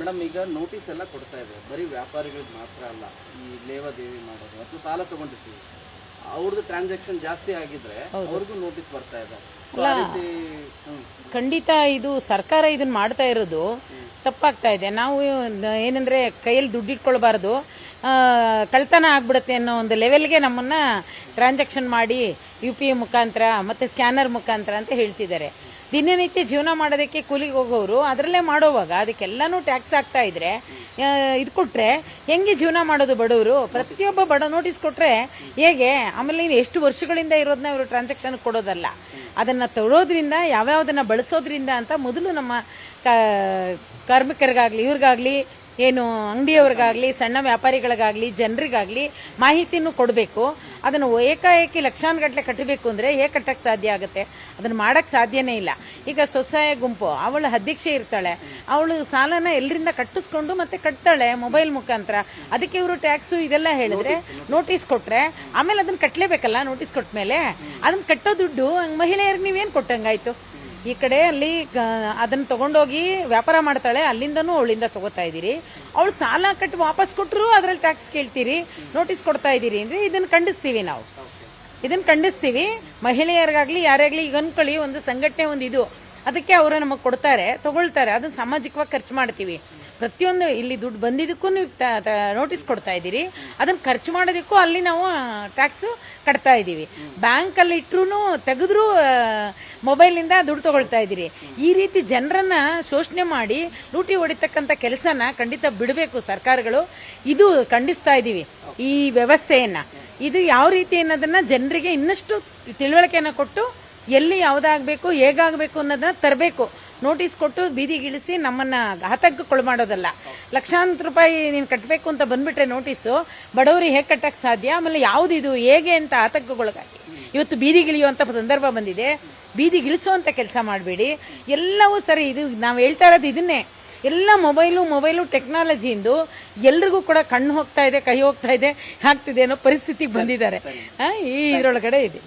Madam ಈಗ notice ಎಲ್ಲ ಕೊಡ್ತಾ ಇದೆ, ಬರೀ ವ್ಯಾಪಾರಿಗಳಿಗೆ ಮಾತ್ರ ಅಲ್ಲ, ಈ ಲೇವಾದೇವಿ ಮಾಡೋದು ಅಥವಾ ಸಾಲ ತಗೊಂಡಿರ್ತೀವಿ ಅವ್ರದ್ದು ಟ್ರಾನ್ಸಾಕ್ಷನ್ ಜಾಸ್ತಿ ಆಗಿದ್ರೆ ಅವ್ರಿಗೂ ನೋಟಿಸ್ ಬರ್ತಾ ಇದೆ. ಖಂಡಿತ ಇದು ಸರ್ಕಾರ ಇದನ್ನ ಮಾಡ್ತಾ ಇರೋದು ತಪ್ಪಾಗ್ತಾ ಇದೆ. ನಾವು ಏನಂದ್ರೆ ಕೈಯಲ್ಲಿ ದುಡ್ಡು ಇಟ್ಕೊಳ್ಬಾರ್ದು, ಕಳ್ತನ ಆಗ್ಬಿಡುತ್ತೆ ಅನ್ನೋ ಒಂದು ಲೆವೆಲ್ಗೆ ನಮ್ಮನ್ನ ಟ್ರಾನ್ಸಾಕ್ಷನ್ ಮಾಡಿ UPI ಮುಖಾಂತರ ಮತ್ತೆ ಸ್ಕ್ಯಾನರ್ ಮುಖಾಂತರ ಅಂತ ಹೇಳ್ತಿದ್ದಾರೆ. ದಿನನಿತ್ಯ ಜೀವನ ಮಾಡೋದಕ್ಕೆ ಕೂಲಿಗೆ ಹೋಗೋರು ಅದರಲ್ಲೇ ಮಾಡೋವಾಗ ಅದಕ್ಕೆಲ್ಲಾನು ಟ್ಯಾಕ್ಸ್ ಆಗ್ತಾ ಇದ್ರೆ ಇದು ಕೊಟ್ರೆ ಹೆಂಗೆ ಜೀವನ ಮಾಡೋದು ಬಡವರು? ಪ್ರತಿಯೊಬ್ಬ ಬಡ ನೋಟಿಸ್ ಕೊಟ್ರೆ ಹೇಗೆ? ಆಮೇಲೆ ಎಷ್ಟು ವರ್ಷಗಳಿಂದ ಇರೋದನ್ನ ಅವರು ಟ್ರಾನ್ಸಾಕ್ಷನ್ ಕೊಡೋದಲ್ಲ, ಅದನ್ನ ತಗೊಳ್ಳೋದ್ರಿಂದ ಯಾವ್ಯಾವ್ದನ್ನ ಬಳಸೋದ್ರಿಂದ ಅಂತ ಮೊದಲು ನಮ್ಮ ಕಾರ್ಮಿಕರಿಗಾಗ್ಲಿ ಇವ್ರಿಗಾಗ್ಲಿ ಏನು ಅಂಗಡಿಯವ್ರಿಗಾಗ್ಲಿ ಸಣ್ಣ ವ್ಯಾಪಾರಿಗಳಿಗಾಗ್ಲಿ ಜನರಿಗಾಗ್ಲಿ ಮಾಹಿತಿನೂ ಕೊಡಬೇಕು. ಅದನ್ನು ಏಕಾಏಕಿ ಲಕ್ಷಾನುಗಟ್ಟಲೆ ಕಟ್ಟಬೇಕು ಅಂದರೆ ಹೇಗೆ ಕಟ್ಟಕ್ಕೆ ಸಾಧ್ಯ ಆಗುತ್ತೆ? ಅದನ್ನು ಮಾಡೋಕ್ಕೆ ಸಾಧ್ಯನೇ ಇಲ್ಲ. ಈಗ ಸ್ವಸಹಾಯ ಗುಂಪು ಅವಳು ಅಧ್ಯಕ್ಷೆ ಇರ್ತಾಳೆ, ಅವಳು ಸಾಲನ ಎಲ್ಲರಿಂದ ಕಟ್ಟಿಸ್ಕೊಂಡು ಮತ್ತೆ ಕಟ್ತಾಳೆ ಮೊಬೈಲ್ ಮುಖಾಂತರ. ಅದಕ್ಕೆ ಇವರು ಟ್ಯಾಕ್ಸು ಇದೆಲ್ಲ ಹೇಳಿದ್ರೆ ನೋಟಿಸ್ ಕೊಟ್ರೆ ಆಮೇಲೆ ಅದನ್ನ ಕಟ್ಟಲೇಬೇಕಲ್ಲ. ನೋಟಿಸ್ ಕೊಟ್ಟ ಮೇಲೆ ಅದನ್ನ ಕಟ್ಟೋ ದುಡ್ಡು ಮಹಿಳೆಯರಿಗೆ ನೀವೇನು ಕೊಟ್ಟಂಗಾಯ್ತು? ಈ ಕಡೆ ಅಲ್ಲಿ ಅದನ್ನ ತಗೊಂಡೋಗಿ ವ್ಯಾಪಾರ ಮಾಡ್ತಾಳೆ, ಅಲ್ಲಿಂದನೂ ಅವಳಿಂದ ತಗೋತಾ ಇದ್ದೀರಿ. ಅವಳು ಸಾಲ ಕಟ್ಟಿ ವಾಪಸ್ ಕೊಟ್ಟರು ಅದ್ರಲ್ಲಿ ಟ್ಯಾಕ್ಸ್ ಕೇಳ್ತೀರಿ, ನೋಟಿಸ್ ಕೊಡ್ತಾ ಇದ್ದೀರಿ ಅಂದ್ರೆ ಇದನ್ನ ಖಂಡಿಸ್ತೀವಿ. ನಾವು ಇದನ್ನ ಖಂಡಿಸ್ತೀವಿ. ಮಹಿಳೆಯರಿಗಾಗ್ಲಿ ಯಾರಾಗ್ಲಿ ಈಗ ಅನ್ಕೊಳ್ಳಿ ಒಂದು ಸಂಘಟನೆ ಒಂದು ಇದು, ಅದಕ್ಕೆ ಅವರು ನಮಗೆ ಕೊಡ್ತಾರೆ, ತಗೊಳ್ತಾರೆ, ಅದನ್ನ ಸಾಮಾಜಿಕವಾಗಿ ಖರ್ಚು ಮಾಡ್ತೀವಿ. ಪ್ರತಿಯೊಂದು ಇಲ್ಲಿ ದುಡ್ಡು ಬಂದಿದ್ದಕ್ಕೂ ನೀವು ನೋಟಿಸ್ ಕೊಡ್ತಾ ಇದ್ದೀರಿ, ಅದನ್ನ ಖರ್ಚು ಮಾಡೋದಕ್ಕೂ ಅಲ್ಲಿ ನಾವು ಟ್ಯಾಕ್ಸ್ ಕಟ್ತಾ ಇದ್ದೀವಿ. ಬ್ಯಾಂಕಲ್ಲಿ ಇಟ್ಟರು ತೆಗೆದ್ರೂ ಮೊಬೈಲಿಂದ ದುಡ್ಡು ತಗೊಳ್ತಾ ಇದ್ದೀರಿ. ಈ ರೀತಿ ಜನರನ್ನ ಶೋಷಣೆ ಮಾಡಿ ಲೂಟಿ ಹೊಡಿತಕ್ಕಂಥ ಕೆಲಸನ ಖಂಡಿತ ಬಿಡಬೇಕು ಸರ್ಕಾರಗಳು. ಇದು ಖಂಡಿಸ್ತಾ ಇದ್ದೀವಿ ಈ ವ್ಯವಸ್ಥೆಯನ್ನ. ಇದು ಯಾವ ರೀತಿ ಅನ್ನೋದನ್ನ ಜನರಿಗೆ ಇನ್ನಷ್ಟು ತಿಳುವಳಿಕೆಯನ್ನು ಕೊಟ್ಟು ಎಲ್ಲಿ ಯಾವುದಾಗಬೇಕು ಹೇಗಾಗಬೇಕು ಅನ್ನೋದನ್ನ ತರಬೇಕು. ನೋಟಿಸ್ ಕೊಟ್ಟು ಬೀದಿಗಿಳಿಸಿ ನಮ್ಮನ್ನ ಆತಂಕಗಳು ಮಾಡೋದಲ್ಲ. ಲಕ್ಷಾಂತರ ರೂಪಾಯಿ ನೀನು ಕಟ್ಟಬೇಕು ಅಂತ ಬಂದ್ಬಿಟ್ರೆ ನೋಟಿಸು ಬಡವರಿಗೆ ಹೇಗೆ ಕಟ್ಟಕ್ಕೆ ಸಾಧ್ಯ? ಆಮೇಲೆ ಯಾವುದಿದು ಹೇಗೆ ಅಂತ ಆತಂಕಗೊಳಗಾಗಿ ಇವತ್ತು ಬೀದಿಗಿಳಿಯುವಂಥ ಸಂದರ್ಭ ಬಂದಿದೆ. ಬೀದಿಗಿಳಿಸುವಂಥ ಕೆಲಸ ಮಾಡಬೇಡಿ. ಎಲ್ಲವೂ ಸರಿ, ಇದು ನಾವು ಹೇಳ್ತಾ ಇರೋದು ಇದನ್ನೇ. ಎಲ್ಲ ಮೊಬೈಲು ಟೆಕ್ನಾಲಜಿಯಿಂದ ಎಲ್ರಿಗೂ ಕೂಡ ಕಣ್ಣು ಹೋಗ್ತಾ ಇದೆ, ಕೈ ಹೋಗ್ತಾ ಇದೆ, ಆಗ್ತಿದೆ ಅನ್ನೋ ಪರಿಸ್ಥಿತಿಗೆ ಬಂದಿದ್ದಾರೆ. ಈ ಇದರೊಳಗಡೆ ಇದೆ.